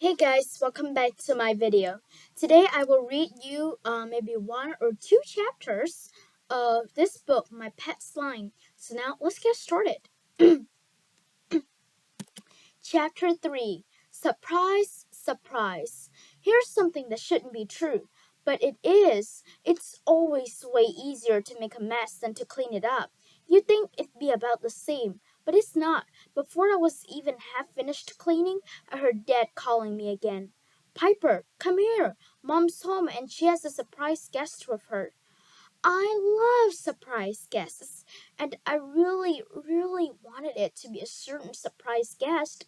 Hey guys, welcome back to my video. Today I will read you maybe one or two chapters of this book, My Pet Slime. So now let's get started. Chapter 3, Surprise, Surprise. Here's something that shouldn't be true, but it is. It's always way easier to make a mess than to clean it up. You'd think it'd be about the same, but it's not. Before I was even half finished cleaning, I heard Dad calling me again. Piper, come here. Mom's home and she has a surprise guest with her. I love surprise guests, and I really, really wanted it to be a certain surprise guest.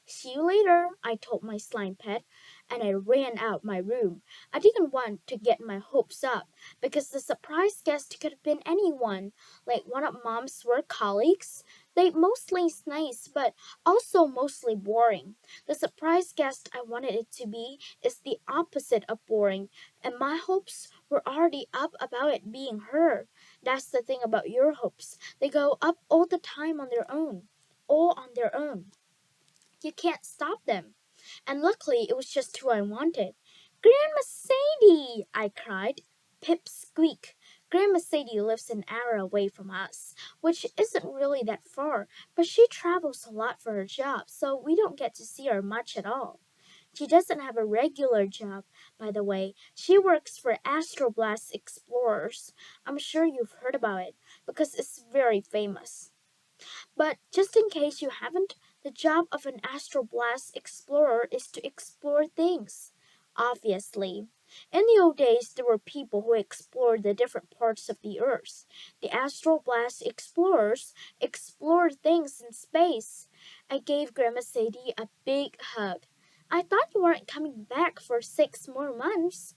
See you later, I told my slime pet, and I ran out my room. I didn't want to get my hopes up, because the surprise guest could have been anyone, like one of Mom's work colleagues. They mostly nice, but also mostly boring. The surprise guest I wanted it to be is the opposite of boring, and my hopes were already up about it being her. That's the thing about your hopes. They go up all the time on their own. All on their own. You can't stop them. And luckily, it was just who I wanted. Grandma Sadie! I cried. Pip squeak. Grandma Sadie lives an hour away from us, which isn't really that far, but she travels a lot for her job, so we don't get to see her much at all. She doesn't have a regular job, by the way. She works for Astroblast Explorers. I'm sure you've heard about it, because it's very famous. But just in case you haven't, the job of an astroblast explorer is to explore things. Obviously. In the old days, there were people who explored the different parts of the Earth. The astroblast explorers explored things in space. I gave Grandma Sadie a big hug. I thought you weren't coming back for 6 more months.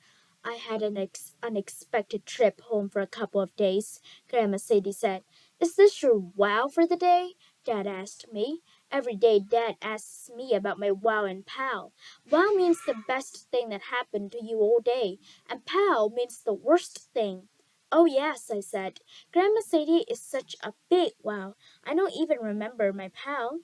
I had an unexpected trip home for a couple of days, Grandma Sadie said. Is this your wow for the day? Dad asked me. Every day Dad asks me about my wow and pal. Wow means the best thing that happened to you all day, and pal means the worst thing. Oh yes, I said. Grandma Sadie is such a big wow. I don't even remember my pal.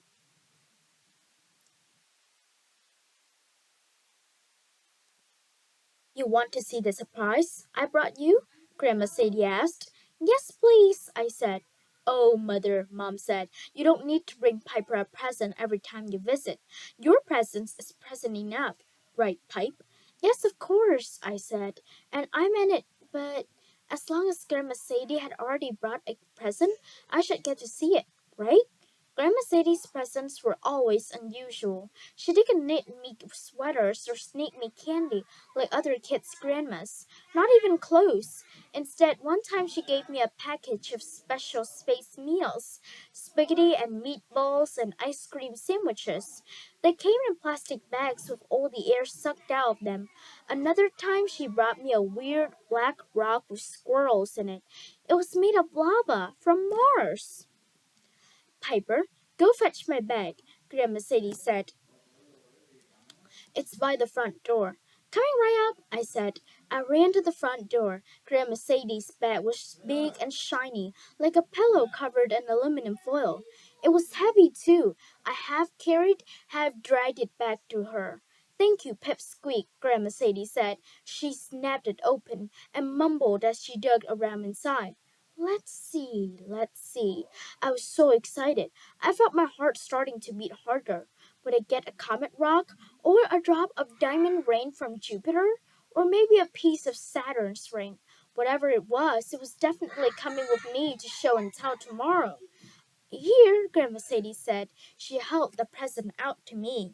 You want to see the surprise I brought you? Grandma Sadie asked. Yes, please, I said. Oh, Mother, Mom said, you don't need to bring Piper a present every time you visit. Your presence is present enough, right, Pipe? Yes, of course, I said, and I meant it, but as long as Grandma Sadie had already brought a present, I should get to see it, right? Grandma Sadie's presents were always unusual. She didn't knit me sweaters or sneak me candy like other kids' grandmas, not even clothes. Instead, one time she gave me a package of special space meals, spaghetti and meatballs and ice cream sandwiches. They came in plastic bags with all the air sucked out of them. Another time she brought me a weird black rock with squirrels in it. It was made of lava from Mars. Piper, go fetch my bag, Grandma Sadie said. It's by the front door. Coming right up, I said. I ran to the front door. Grandma Sadie's bed was big and shiny, like a pillow covered in aluminum foil. It was heavy, too. I half carried, half dragged it back to her. Thank you, Pip Squeak, Grandma Sadie said. She snapped it open and mumbled as she dug around inside. Let's see, let's see. I was so excited. I felt my heart starting to beat harder. Would I get a comet rock? Or a drop of diamond rain from Jupiter? Or maybe a piece of Saturn's ring? Whatever it was definitely coming with me to show and tell tomorrow. Here, Grandma Sadie said. She held the present out to me.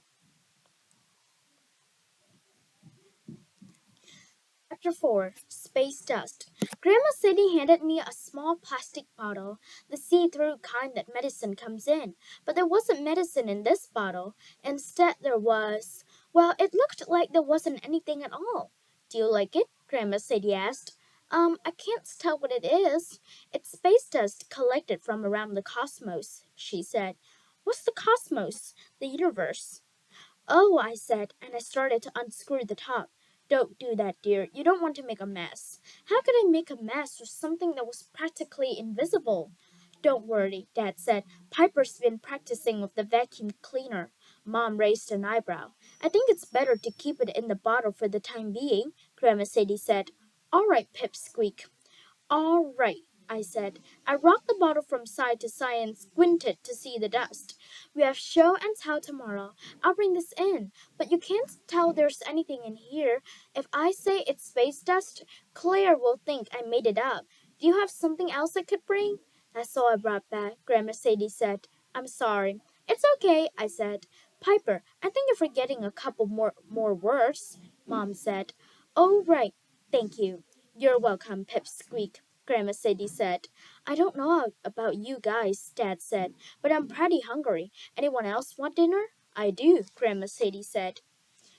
Chapter 4, Space Dust. Grandma Sadie handed me a small plastic bottle, the see-through kind that medicine comes in. But there wasn't medicine in this bottle. Instead, there was... Well, it looked like there wasn't anything at all. Do you like it? Grandma Sadie asked. I can't tell what it is. It's space dust collected from around the cosmos, she said. What's the cosmos? The universe. Oh, I said, and I started to unscrew the top. Don't do that, dear. You don't want to make a mess. How could I make a mess with something that was practically invisible? Don't worry, Dad said. Piper's been practicing with the vacuum cleaner. Mom raised an eyebrow. I think it's better to keep it in the bottle for the time being, Grandma Sadie said. All right, Pip squeaked. All right, I said. I rocked the bottle from side to side and squinted to see the dust. We have show and tell tomorrow. I'll bring this in, but you can't tell there's anything in here. If I say it's space dust, Claire will think I made it up. Do you have something else I could bring? That's all I brought back, Grandma Sadie said. I'm sorry. It's okay, I said. Piper, I think you're forgetting a couple more words, Mom said. Oh, right. Thank you. You're welcome, Pip squeaked. Grandma Sadie said. I don't know about you guys, Dad said, but I'm pretty hungry. Anyone else want dinner? I do, Grandma Sadie said.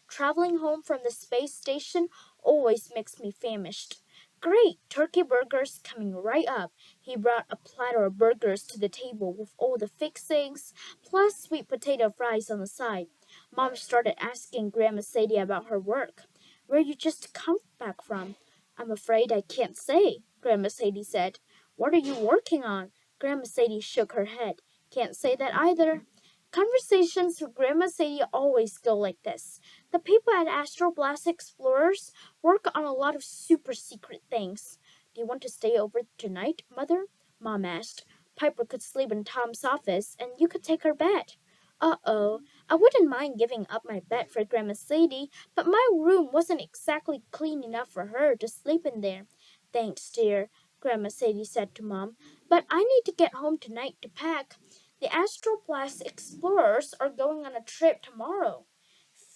Traveling home from the space station always makes me famished. Great, turkey burgers coming right up. He brought a platter of burgers to the table with all the fixings, plus sweet potato fries on the side. Mom started asking Grandma Sadie about her work. Where you just come back from? I'm afraid I can't say, Grandma Sadie said. What are you working on? Grandma Sadie shook her head. Can't say that either. Conversations with Grandma Sadie always go like this. The people at Astro Blast Explorers work on a lot of super secret things. Do you want to stay over tonight, Mother? Mom asked. Piper could sleep in Tom's office, and you could take her bed. Uh-oh. I wouldn't mind giving up my bed for Grandma Sadie, but my room wasn't exactly clean enough for her to sleep in there. Thanks, dear, Grandma Sadie said to Mom, but I need to get home tonight to pack. The Astroblast Explorers are going on a trip tomorrow.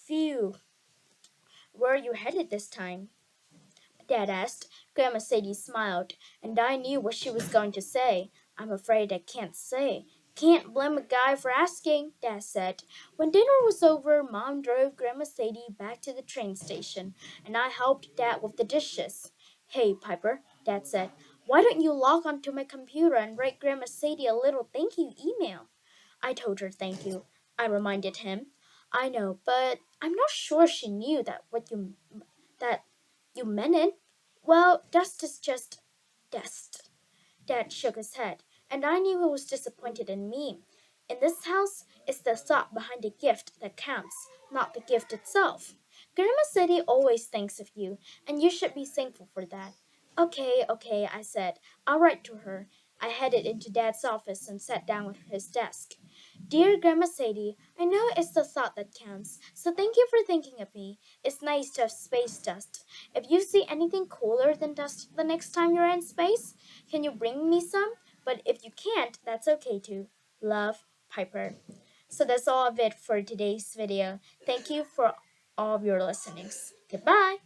Phew. Where are you headed this time? Dad asked. Grandma Sadie smiled, and I knew what she was going to say. I'm afraid I can't say. Can't blame a guy for asking, Dad said. When dinner was over, Mom drove Grandma Sadie back to the train station, and I helped Dad with the dishes. Hey, Piper, Dad said, why don't you log onto my computer and write Grandma Sadie a little thank you email? I told her thank you, I reminded him. I know, but I'm not sure she knew that you meant it. Well, dust is just dust. Dad shook his head, and I knew he was disappointed in me. In this house, it's the thought behind the gift that counts, not the gift itself. Grandma Sadie always thinks of you, and you should be thankful for that. Okay, I said. I'll write to her. I headed into Dad's office and sat down at his desk. Dear Grandma Sadie, I know it's the thought that counts, so thank you for thinking of me. It's nice to have space dust. If you see anything cooler than dust the next time you're in space, can you bring me some? But if you can't, that's okay too. Love, Piper. So that's all of it for today's video. Thank you for all of your listenings. Goodbye.